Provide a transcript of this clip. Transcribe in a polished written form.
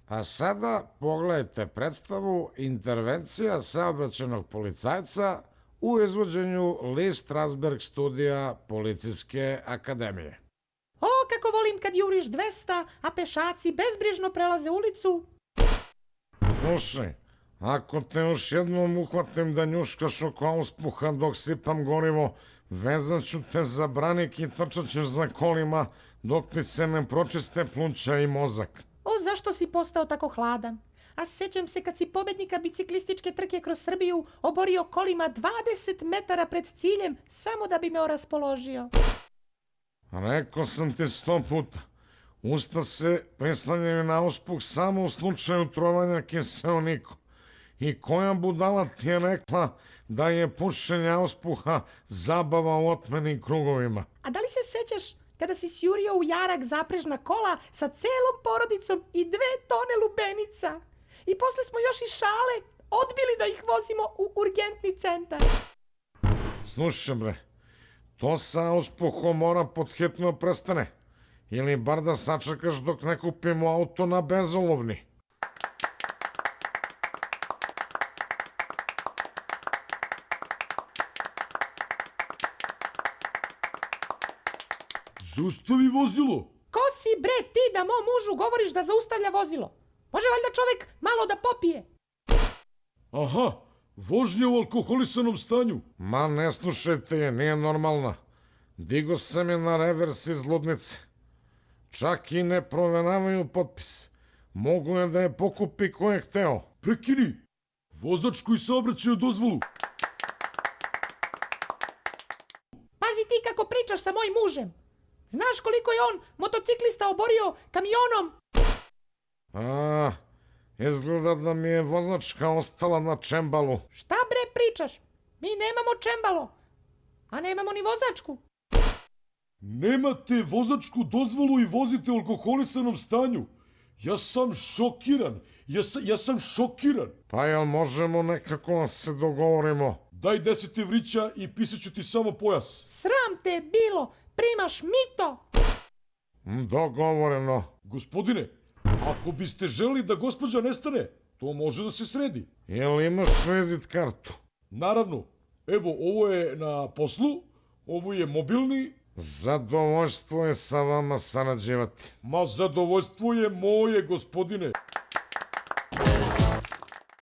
A sada pogledajte predstavu Intervencija saobraćajnog policajca u izvođenju Lee Strasberg studija Policijske akademije. O, kako volim kad juriš 200, a pešaci bezbrižno prelaze ulicu. Slušaj, ako te još jednom uhvatim da njuškaš oko auspuha dok sipam gorivo, vezat ću te za branik i trčat ćeš za kolima dok ti se ne pročiste pluća i mozak. O, zašto si postao tako hladan? A sećam se kad si pobednika biciklističke trke kroz Srbiju oborio kolima 20 metara pred ciljem samo da bi me oraspoložio. Rekao sam ti 100 puta, usta se prislanjaju na auspuh samo u slučaju trovanja kiseonikom. I koja budala ti je rekla da je pušenje auspuha zabava u otmenim krugovima? A da li se sećaš kada si sjurio u jarak zaprežna kola sa celom porodicom i 2 tone lubenica? I posle smo još i šale odbili da ih vozimo u urgentni centar. Slušaj bre, to sa auspuhom mora podhitno prestane. Ili bar da sačekaš dok ne kupimo auto na bezolovni. Zaustavi vozilo! Ko si bre ti da mom mužu govoriš da zaustavlja vozilo? Može valjda čovek malo da popije? Aha, vožnja u alkoholisanom stanju. Ma ne slušajte je, nije normalna. Digo sam je na revers iz ludnice. Čak i ne proveravaju potpis. Mogu je da je pokupi ko je hteo. Prekini! Vozač koji saobraćaju dozvolu. Pazi ti kako pričaš sa mojim mužem. Znaš koliko je on motociklista oborio kamionom? A, izgleda da mi je vozačka ostala na čembalu. Šta bre pričaš? Mi nemamo čembalo, a nemamo ni vozačku. Nemate vozačku dozvolu i vozite u alkoholisanom stanju. Ja sam šokiran. Ja sam šokiran. Pa jel možemo nekako da se dogovorimo? Daj 10 evrića i pisat ću ti samo pojas. Sram te bilo, primaš mito. Dogovoreno. Gospodine, ako biste želi da gospođa nestane, to može da se sredi. Jel imaš vizit kartu? Naravno, evo ovo je na poslu, ovo je mobilni. Zadovoljstvo je sa vama sarađivati. Ma zadovoljstvo je moje, gospodine.